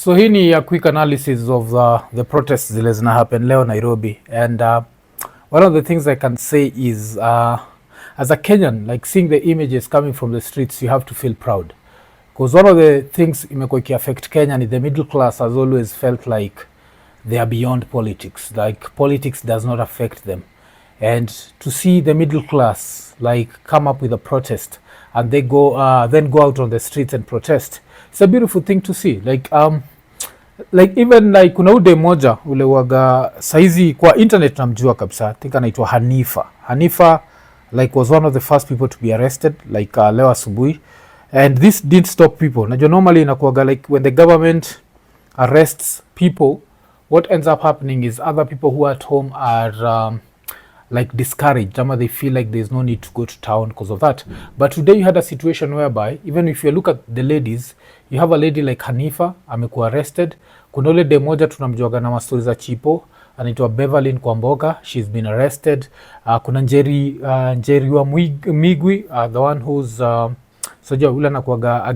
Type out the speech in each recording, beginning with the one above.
So hii ni a quick analysis of the protests zile zina happen leo Nairobi, and one of the things I can say is as a Kenyan, like seeing the images coming from the streets, you have to feel proud, because one of the things imekuwa ikiaffect Kenya ni the middle class has always felt like they are beyond politics, like politics does not affect them, and to see the middle class like come up with a protest and they go then go out on the streets and protest, it's a beautiful thing to see. Like even like kuna ude moja ule waga saizi kwa internet namjua kabisa, I think anaitwa Hanifa like was one of the first people to be arrested like leo asubuhi, and this didn't stop people. Najua normally inakuwaga like when the government arrests people, what ends up happening is other people who are at home are like discouraged, ama they feel like there's no need to go to town because of that. But today you had a situation whereby even if you look at the ladies, you have a lady like Hanifa amekuwa arrested. Kuna ule de moja tunamjuaga na mastori za chipo anaitwa Beverly Kwamboga, she's been arrested. Kuna Njeri wa Migwi, the one who's soja ule anakuwaga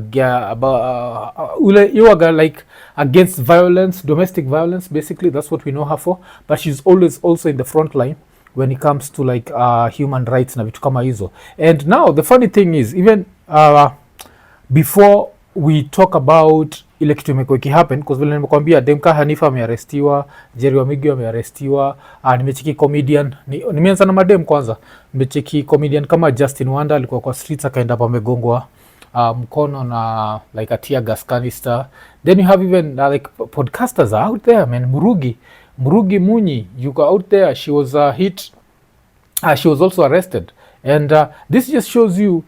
ule yuwaga like against violence, domestic violence basically, that's what we know her for, but she's always also in the front line when it comes to like human rights na vitu kama hizo. And now the funny thing is even before we talk about ile kitu imekuwa ikihappen, because vile nimekwambia Demka Hanifa amearestiwa, Jerry Wamigi amearestiwa, nimecheki comedian nimeanza na madem kwanza, nimecheki comedian kama Justin Wanda alikuwa kwa streets akaenda pa megongwa mkono na like a tear gas canister. Then you have even like podcasters are out there, man. Murugi Munyi, you go out there, she was hit, she was also arrested, and this just shows you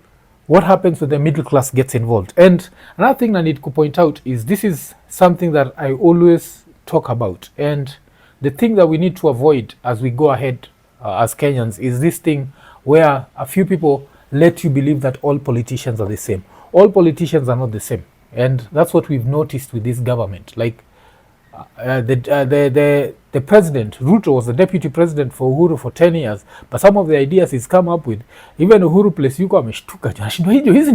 what happens when the middle class gets involved. And another thing I need to point out is this is something that I always talk about, and the thing that we need to avoid as we go ahead as Kenyans is this thing where a few people let you believe that all politicians are the same. All politicians are not the same, and that's what we've noticed with this government. Like the president Ruto was the deputy president for Uhuru for 10 years, but some of the ideas he's come up with, even Uhuru place yuko ameshtuka anashindwa hizi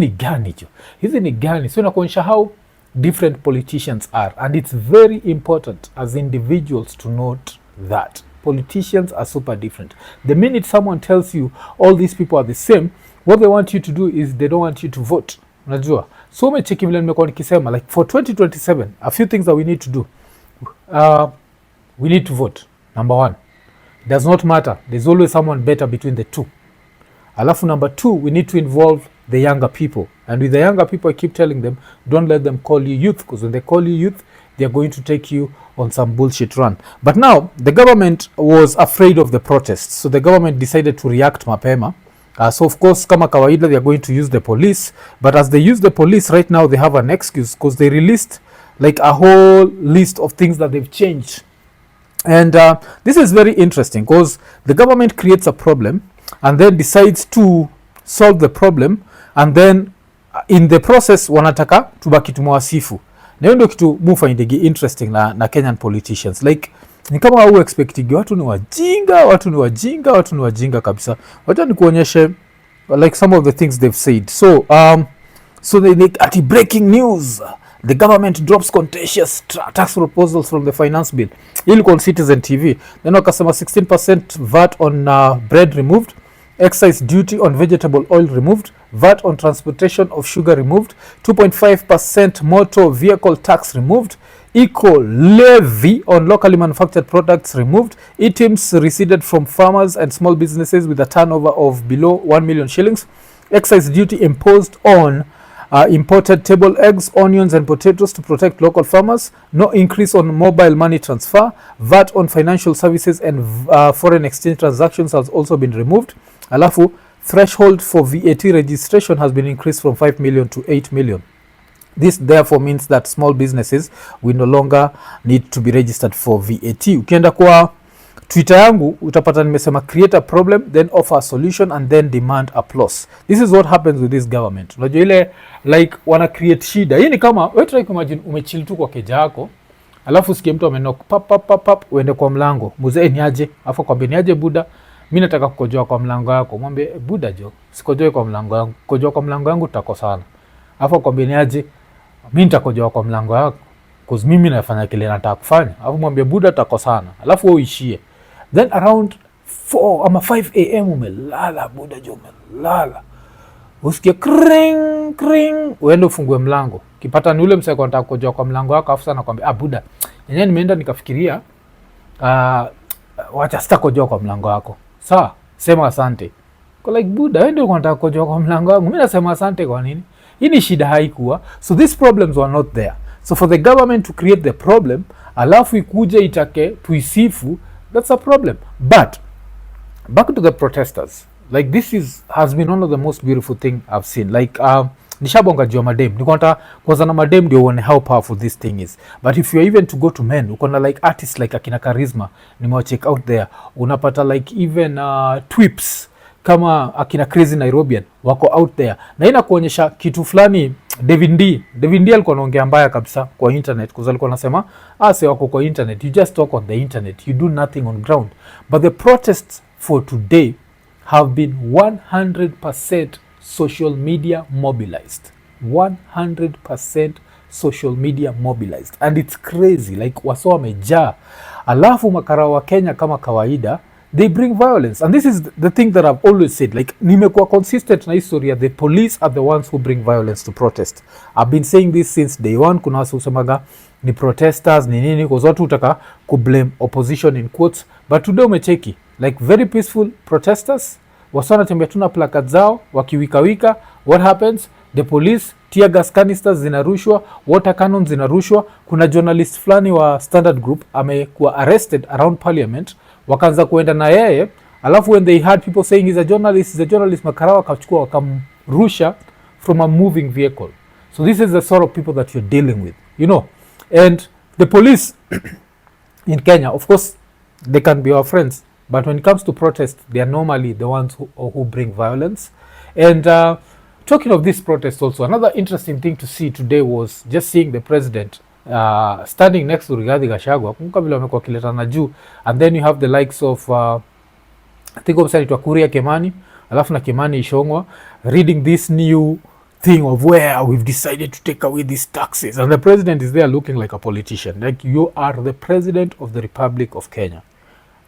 ni gani. So inakuonyesha how different politicians are, and it's very important as individuals to note that politicians are super different. The minute someone tells you all these people are the same, what they want you to do is they don't want you to vote. Unajua, so umecheki vile nimekuwa nikisema like for 2027 a few things that we need to do. We need to vote. Number one, it does not matter, there's always someone better between the two. Alafu number two, we need to involve the younger people, and with the younger people I keep telling them, don't let them call you youth, because when they call you youth they are going to take you on some bullshit run. But now the government was afraid of the protests, so the government decided to react mapema. So of course kama kawaida they are going to use the police, but as they use the police right now they have an excuse, because they released like a whole list of things that they've changed. And this is very interesting, because the government creates a problem and then decides to solve the problem, and then in the process wanataka tubaki tumewasifu. Na hiyo ndio kitu mufindigi interesting na Kenyan politicians. Like ni kama au expecting watu ni wajinga kabisa. Wacha nikuonyeshe like some of the things they've said. So they like at breaking news, the government drops contentious tax proposals from the finance bill. Ilikuwa on Citizen TV. Then wakasema 16% VAT on bread removed, excise duty on vegetable oil removed, VAT on transportation of sugar removed, 2.5% motor vehicle tax removed, eco levy on locally manufactured products removed, items receded from farmers and small businesses with a turnover of below 1 million shillings, excise duty imposed on imported table eggs, onions and potatoes to protect local farmers, no increase on mobile money transfer, VAT on financial services and foreign exchange transactions has also been removed. Alafu threshold for VAT registration has been increased from 5 million to 8 million. This therefore means that small businesses will no longer need to be registered for VAT. Ukienda kwa Twitter yangu utapata nimesema create a problem, then offer a solution, and then demand applause. This is what happens with this government. Unajua ile like wana create shida. Hii ni kama wewe try imagine umechill tu kwa keja yako, alafu sikie mtu amenok pap uende kwa mlango. Mzee ni aje? Afa kwambia ni aje buda? Mimi nataka kukojoa kwa mlango wako. Mwambie buda jo, sikojoe kwa mlango wangu. Kojoa kwa mlango wangu tutakosana. Afa kwambia ni aje? Mimi nitakojoa kwa mlango wako. cause mimi nafanya kile nataka kufanya, alafu mwambie buda tutakosana, alafu wewe uishie. Then around 4 ama 5 am umelala buda, jo umelala, usikie kring kring, uende ufungue mlango, kipata ni ule mseko nataka kujoa kwa mlango wako, afu sana kwambia buda yenyewe nimeenda nikafikiria wacha sitakojoa kwa mlango wako, sawa sema asante. Kwa like buda wewe ndio unataka kujoa kwa mlango wangu, mimi nasema asante kwa nini? Hii ni shida haikuwa. So these problems were not there. So for the government to create the problem, alafu ikuje itake tuisifu, that's a problem. But back to the protesters, like this has been one of the most beautiful thing I've seen. Like nishabonga juu ya madem, niko nataka kwanza na madem ndio uone how powerful this thing is. But if you're even to go to men, uko na like artists like akina Charisma, nimewacheck out there, unapata like even Twips kama akina Crazy Nairobian wako out there, na ina kuonyesha kitu fulani. David D alikuwa anaongea mbaya kabisa kwa internet, kwa alikuwa anasema ase wako kwa internet, you just talk on the internet, you do nothing on ground. But the protests for today have been 100% social media mobilized, 100% social media mobilized, and it's crazy. Like waso wamejaa, alafu makara wa Kenya kama kawaida they bring violence, and this is the thing that I've always said. Like nimekuwa consistent na historia, the police are the ones who bring violence to protest. I've been saying this since day one. Kuna watu usemaga ni protesters ni nini, kwa watu utaka ku blame opposition in quotes, but today umecheki like very peaceful protesters, wasana tembea tuna placards zao wakiwika. What happens? The police tear gas canisters zinarushwa, water cannons zinarushwa. Kuna journalist fulani wa Standard Group amekuwa arrested around parliament, wakaanza kuenda na yeye, alafu when they heard people saying he's a journalist, makarawa wakachukua wakamrusha from a moving vehicle. So this is the sort of people that you're dealing with, you know. And the police in Kenya, of course they can be our friends, but when it comes to protest, they are normally the ones who bring violence. And talking of this protest also, another interesting thing to see today was just seeing the president standing next to Rigathi Gachagua. Kumbuka vile wamekuwa kiletana juu, and then you have the likes of I think obviously Kuria Kimani, alafu na Kimani Ishongwa reading this new thing of where we've decided to take away these taxes, and the president is there looking like a politician. Like, you are the president of the Republic of Kenya,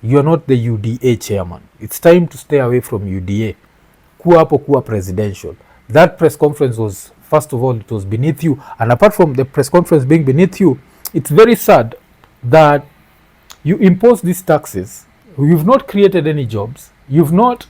you are not the UDA chairman. It's time to stay away from UDA. Kuwa hapo kuwa presidential. That press conference was, first of all, it was beneath you. And apart from the press conference being beneath you, it's very sad that you impose these taxes. You've not created any jobs. You've not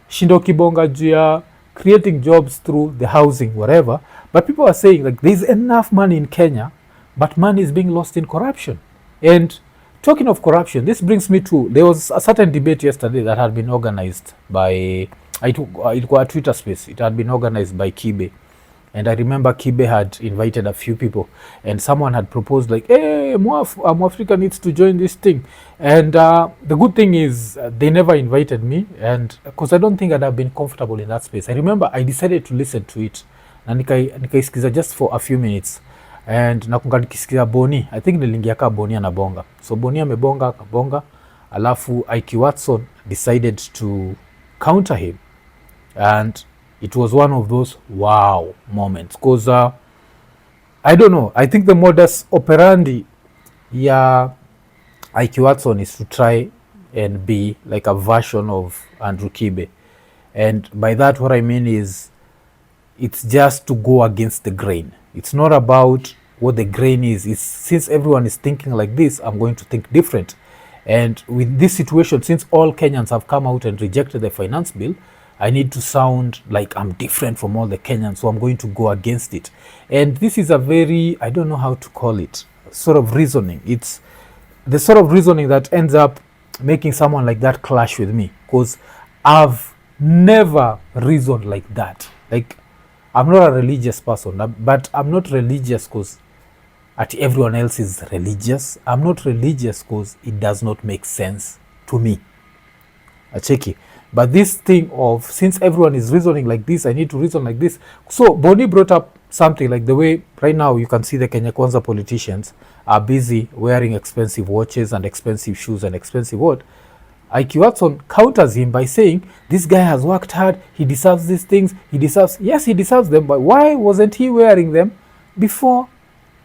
shindo kibonga juu creating jobs through the housing, whatever. But people are saying like there's enough money in Kenya, but money is being lost in corruption. And talking of corruption, this brings me to, there was a certain debate yesterday that had been organized by, it was a Twitter space. It had been organized by Kibe. And I remember Kibe had invited a few people, and someone had proposed like, hey, Mwafrika needs to join this thing. And the good thing is they never invited me, and because I don't think I'd have been comfortable in that space. I remember I decided to listen to it, na nikaisikiza just for a few minutes. And nakunga nikisikiza Boni, I think nilingia ka Boni anabonga. So Boni amebonga akabonga, alafu Ike Watson decided to counter him. And it was one of those wow moments, because I don't know, I think the modus operandi ya Ike Watson is to try and be like a version of Andrew Kibe. And by that what I mean is it's just to go against the grain. It's not about what the grain is. It's, since everyone is thinking like this, I'm going to think different. And with this situation, since all Kenyans have come out and rejected the finance bill, I need to sound like I'm different from all the Kenyans, so I'm going to go against it. And this is a very, I don't know how to call it, sort of reasoning. It's the sort of reasoning that ends up making someone like that clash with me, because I've never reasoned like that. Like, I'm not a religious person, but I'm not religious because everyone else is religious. I'm not religious because it does not make sense to me. Acheki. But this thing of, since everyone is reasoning like this, I need to reason like this. So Boni brought up something like the way right now you can see the Kenya Kwanza politicians are busy wearing expensive watches and expensive shoes and expensive what. Ike Watson counters him by saying, this guy has worked hard, he deserves these things, he deserves, yes, he deserves them, but why wasn't he wearing them before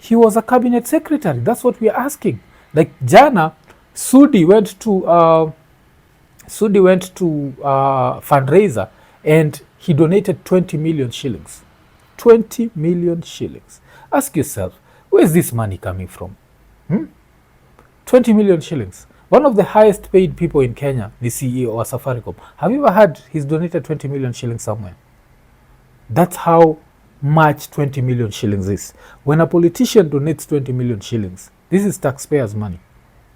He was a cabinet secretary. That's what we are asking. Like jana, Sudi went to fundraiser and he donated 20 million shillings. 20 million shillings. Ask yourself, where is this money coming from? 20 million shillings. One of the highest paid people in Kenya, the CEO of Safaricom. Have you ever heard he's donated 20 million shillings somewhere? That's how much 20 million shillings is. When a politician donates 20 million shillings, this is taxpayers' money.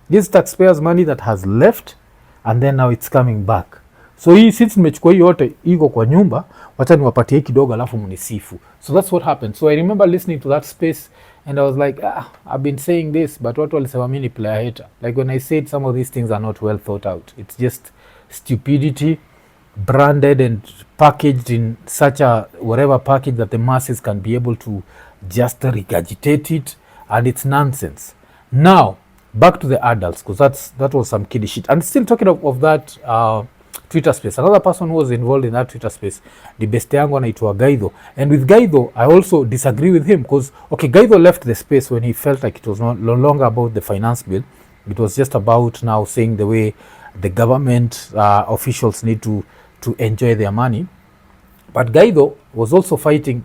This is taxpayers' money that has left and then now it's coming back. So hii since nimechukua hii yote iko kwa nyumba, wacha niwapatie kidogo alafu mnisifu. So that's what happened. So I remember listening to that space and I was like, I've been saying this, but watu walisema mimi ni player hater. Like when I said some of these things are not well thought out. It's just stupidity branded and packaged in such a whatever package that the masses can be able to just regurgitate it, and it's nonsense. Now back to the adults, because that was some kiddie shit. And still talking of that Twitter space, another person who was involved in that Twitter space, the best yangu anaitwa Gaitho. And with Gaitho, I also disagree with him because, okay, Gaitho left the space when he felt like it was no longer about the finance bill. It was just about now saying the way the government officials need to enjoy their money. But Gaitho was also fighting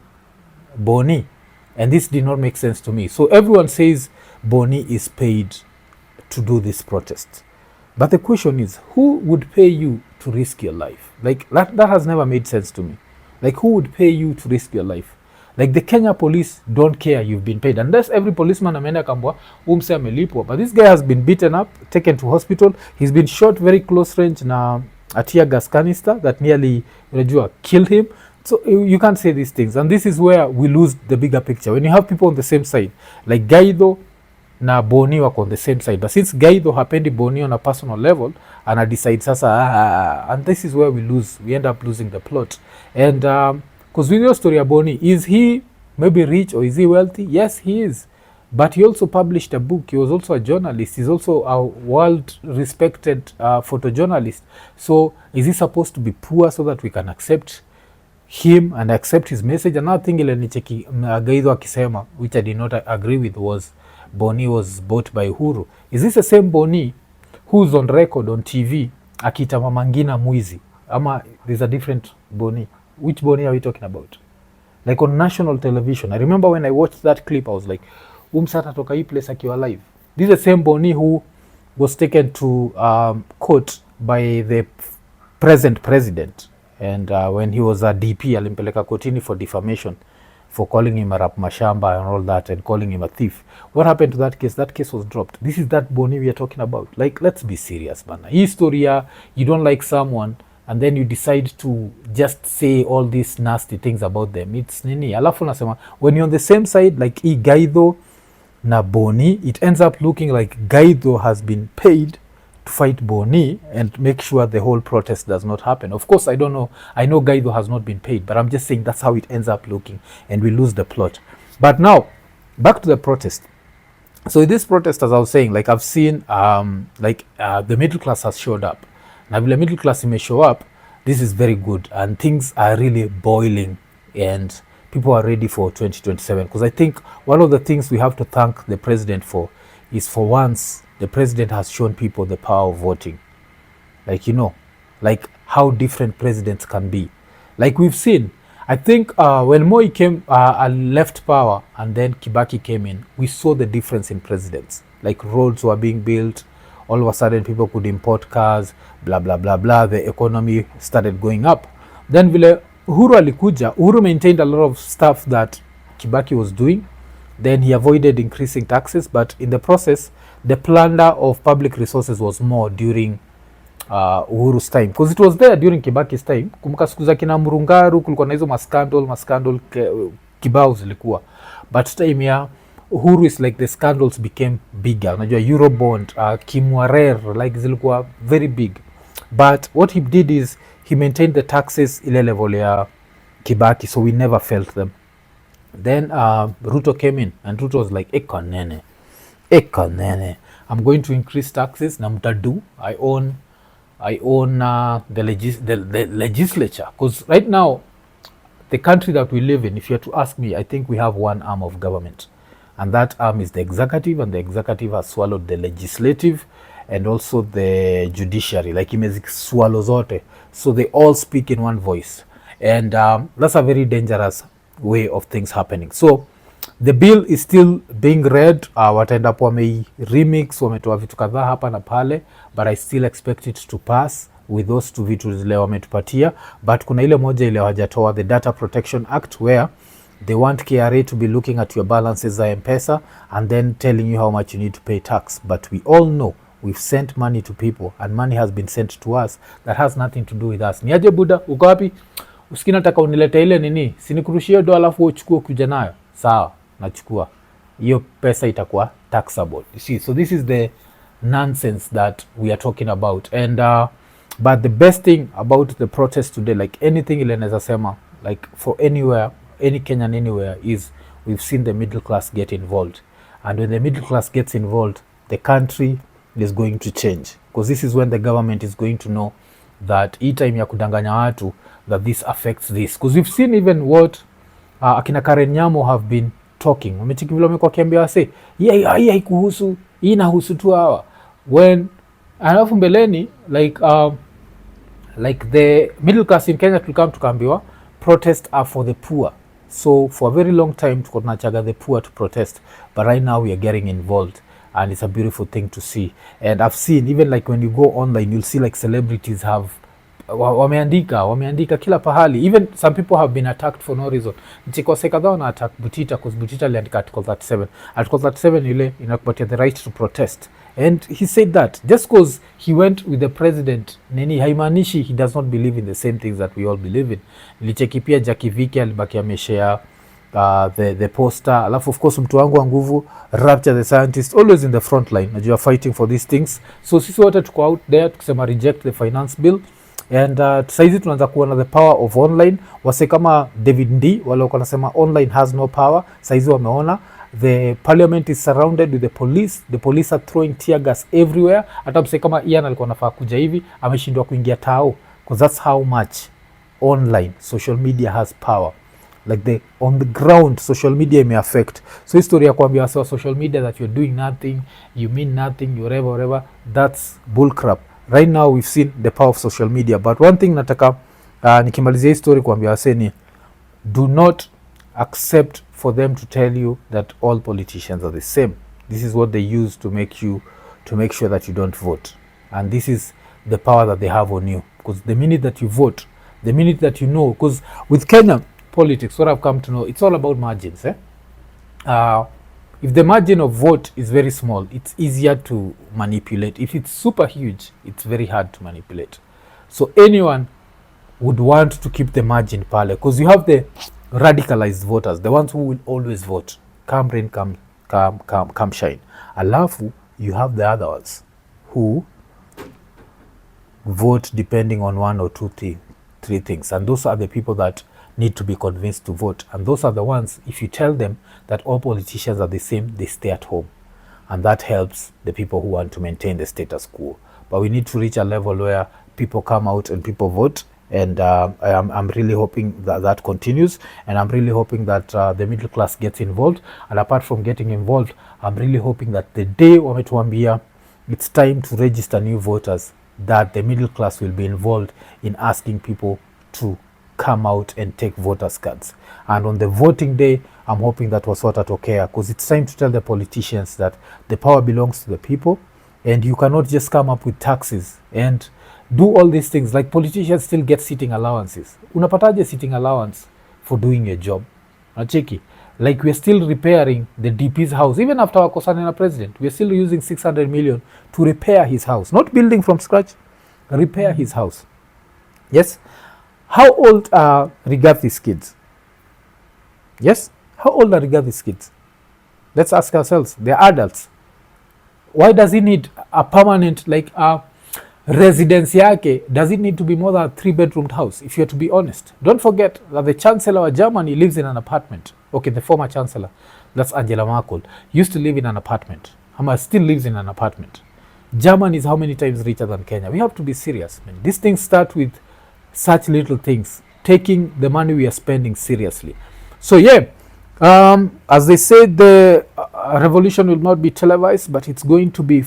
Boni, and this did not make sense to me. So everyone says Boni is paid to do this protest. But the question is, who would pay you to risk your life? Like that has never made sense to me. Like who would pay you to risk your life? Like the Kenya police don't care you've been paid. Unless every policeman ameenda kambwa umse amelipwa. But this guy has been beaten up, taken to hospital. He's been shot very close range na a tear gas canister that nearly killed him. So you can't say these things. And this is where we lose the bigger picture. When you have people on the same side, like Gaitho na Boni wako on the same side. But since Gaitho hapendi Boni on a personal level, and I decide sasa, and this is where we end up losing the plot. And because with your story of Boni, is he maybe rich or is he wealthy? Yes, he is. But he also published a book. He was also a journalist. He's also a world-respected photojournalist. So is he supposed to be poor so that we can accept him and accept his message? Another thing ile nicheki Gaitho akisema, which I did not agree with, was Boni was bought by Uhuru. Is this the same Boni who's on record on TV akita Mama Ngina mwizi? Ama there's a different Boni? Which Boni are we talking about? Like on national television. I remember when I watched that clip, I was like, umsata toka hii place akiwa live. This is the same Boni who was taken to court by the present president. And when he was a DP, alimpeleka kotini for defamation, for calling him a rap mashamba and all that, and calling him a thief. What happened to that case? That case was dropped. This is that Boni we are talking about. Like, let's be serious, man. Historia, you don't like someone, and then you decide to just say all these nasty things about them. It's nini. Alafu nasema, when you're on the same side, like Gaitho na Boni, it ends up looking like Gaitho has been paid to fight Boni and make sure the whole protest does not happen. Of course, I don't know. I know Gaitho has not been paid, but I'm just saying that's how it ends up looking, and we lose the plot. But now, back to the protest. So this protest, as I was saying, like I've seen, the middle class has showed up. Now, the middle class may show up. This is very good, and things are really boiling, and people are ready for 2027. Because I think one of the things we have to thank the president for is, for once, the president has shown people the power of voting. Like, like how different presidents can be. Like we've seen, I think when Moi came, left power, and then Kibaki came in, we saw the difference in presidents. Like roads were being built, all of a sudden people could import cars, blah, blah, blah, blah. The economy started going up. Then vile Uhuru alikuja, Uhuru maintained a lot of stuff that Kibaki was doing. Then he avoided increasing taxes, but in the process, the plunder of public resources was more during Uhuru's time, because it was there during Kibaki's time. Kumbuka siku za kina Murungaru kulikuwa na hizo maskandal kibao zilikuwa, but time ya Uhuru is like the scandals became bigger. Unajua Eurobond, Kimwarer, like zilikuwa very big. But what he did is he maintained the taxes ile level ya Kibaki, so we never felt them. Then Ruto came in, and Ruto was like, ikonini, I'm going to increase taxes na mtadu. I own the legislature, because right now the country that we live in, if you have to ask me, I think we have one arm of government, and that arm is the executive, and the executive has swallowed the legislative and also the judiciary, like swallow zote, so they all speak in one voice, and that's a very dangerous way of things happening. So the bill is still being read. Wataenda po wamei remix, wametoa vitu kadhaa hapa na pale, but I still expect it to pass with those two vitu zile wametupatia, but kuna ile moja ile hawajatoa, the Data Protection Act, where they want KRA to be looking at your balances za M-Pesa and then telling you how much you need to pay tax. But we all know we've sent money to people and money has been sent to us that has nothing to do with us. Niaje buda, uko wapi? Usikii nataka unilete ile nini? Sinikurushie do alafu uchukue kuja nayo. Sawa, nachukua. Hiyo pesa itakuwa taxable. You see, so this is the nonsense that we are talking about. And but the best thing about the protest today, like anything ile naweza sema, like for anywhere, any Kenyan anywhere, is we've seen the middle class get involved. And when the middle class gets involved, the country is going to change, because this is when the government is going to know that hii time ya kudanganya watu that this affects this, because we've seen even what akina Karen Nyamo have been talking. Wamechiki vile wamekuwa kiambia wase hii haikuhusu, hii inahusu tu hawa, when alafu mbeleni like the middle class in Kenya tulikam tukaambiwa protests are for the poor. So for a very long time tuko tunachaga the poor to protest, but right now we are getting involved, and it's a beautiful thing to see. And I've seen even like when you go online, you'll see like celebrities have wameandika kila pahali. Even some people have been attacked for no reason. Nchikose kadhaa wana attack Butita because Butita aliandika article 37. Article 37 ile inakupatia the right to protest, and he said that just because he went with the president Nini haimaanishi he does not believe in the same things that we all believe in. Nilicheki pia Jackie Viki alibaki ameshare the poster. Alafu of course mtu wangu wa nguvu Rapture the scientist, always in the front line, najua fighting for these things. So sisi wote tuko out there tukisema reject the finance bill, and saizi tunaanza kuona the power of online. Wase kama David Ndii wale wako nasema online has no power, saizi wameona the parliament is surrounded with the police are throwing tear gas everywhere. Hata mse kama Ian alikuwa nafaa kuja hivi ameshindwa kuingia tao, because that's how much online social media has power. Like the on the ground social media may affect. So history ya kuambia wase wa social media that you're doing nothing, you mean nothing, you whatever, that's bullcrap. Right now we've seen the power of social media, but one thing nataka nikimalizia history kuambia wase ni do not accept for them to tell you that all politicians are the same. This is what they use to make sure that you don't vote, and this is the power that they have on you, because the minute that you vote, the minute that you know, because with Kenya politics, what I've come to know, it's all about margins. If the margin of vote is very small, it's easier to manipulate. If it's super huge, it's very hard to manipulate. So anyone would want to keep the margin pale, because you have the radicalized voters, the ones who will always vote, come rain, come shine. Alafu you have the other ones who vote depending on one or two, three things, and those are the people that need to be convinced to vote. And those are the ones, if you tell them that all politicians are the same, they stay at home, and that helps the people who want to maintain the status quo. But we need to reach a level where people come out and people vote, and I'm really hoping that continues, and I'm really hoping that the middle class gets involved. And apart from getting involved, I'm really hoping that the day wametuambia it's time to register new voters, that the middle class will be involved in asking people to come out and take voters cards. And on the voting day, I'm hoping that was watatokea, because it's time to tell the politicians that the power belongs to the people, and you cannot just come up with taxes and do all these things. Like politicians still get sitting allowances. Unapataje sitting allowance for doing a job? Nacheki, like we're still repairing the DP's house even after wakosana na president. We're still using 600 million to repair his house, not building from scratch, repair his house. Yes. How old are Rigathi's kids? Yes? How old are Rigathi's kids? Let's ask ourselves. They're adults. Why does he need a permanent, like a residence yake? Does it need to be more than a 3-bedroomed house, if you're to be honest? Don't forget that the Chancellor of Germany lives in an apartment. Okay, the former Chancellor, that's Angela Merkel, used to live in an apartment. Hama still lives in an apartment. Germany is how many times richer than Kenya? We have to be serious, man. These things start with such little things, taking the money we are spending seriously. So yeah, as they said, the revolution will not be televised, but it's going to be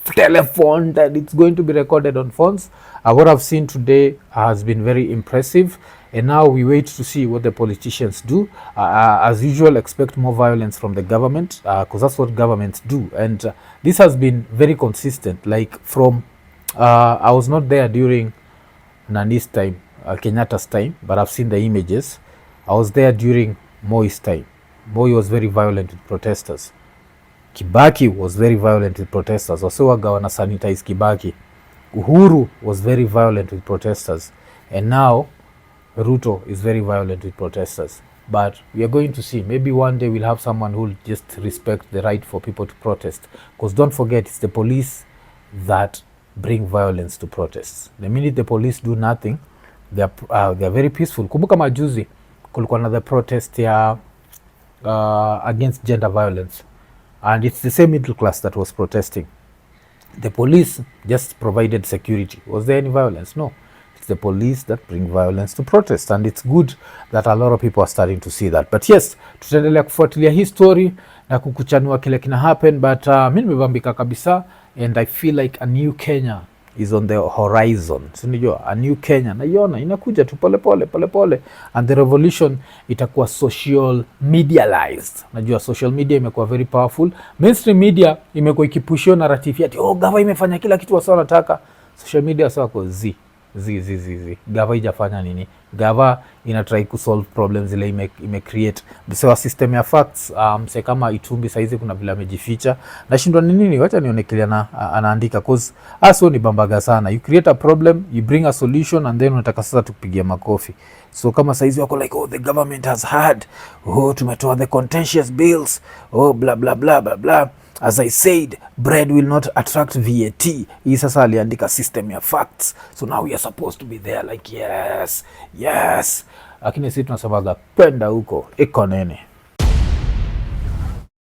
telephoned and it's going to be recorded on phones. What I've seen today has been very impressive, and now we wait to see what the politicians do. As usual, expect more violence from the government, because that's what governments do, and this has been very consistent. Like from I was not there during Nani's time, Kenyatta's time, but I've seen the images. I was there during Moi's time. Moi was very violent with protesters. Kibaki was very violent with protesters. Wasewaga wana sanitize Kibaki. Uhuru was very violent with protesters. And now Ruto is very violent with protesters. But we are going to see. Maybe one day we'll have someone who will just respect the right for people to protest. Because don't forget, it's the police that bring violence to protests. The minute the police do nothing, they are very peaceful. Kumbuka majuzi kulikuwa na the protest ya against gender violence, and it's the same middle class that was protesting. The police just provided security. Was there any violence? No. It's the police that bring violence to protest, and it's good that a lot of people are starting to see that. But yes, tutaendelea kufuatilia hii story na kukuchanua kile kina happen, but mimi nimebambika kabisa, and I feel like a new Kenya is on the horizon. Sinijua, a new Kenya naiona inakuja tu pole pole, and the revolution itakuwa social medialized. Najua social media imekuwa very powerful. Mainstream media imekuwa ikipushia narrative ati gava imefanya kila kitu wasa wanataka. Social media sawa kwa zi gava ijafanya nini? Gava ina try ku solve problems ile ime create. Bisewa system ya facts, mse kama Itumbi saizi kuna vile amejificha. Nashindwa ni nini? Wacha nionekelea na anaandika, cause aso ni bambaga sana. You create a problem, you bring a solution, and then unataka sasa tukupigia makofi. So kama saizi wako like, the government has had, tumetoa the contentious bills, blah blah blah blah blah. As I said, bread will not attract VAT. Hii sasa aliandika system ya facts. So now we are supposed to be there like yes. Lakini sisi tunasemaga penda huko ikonini.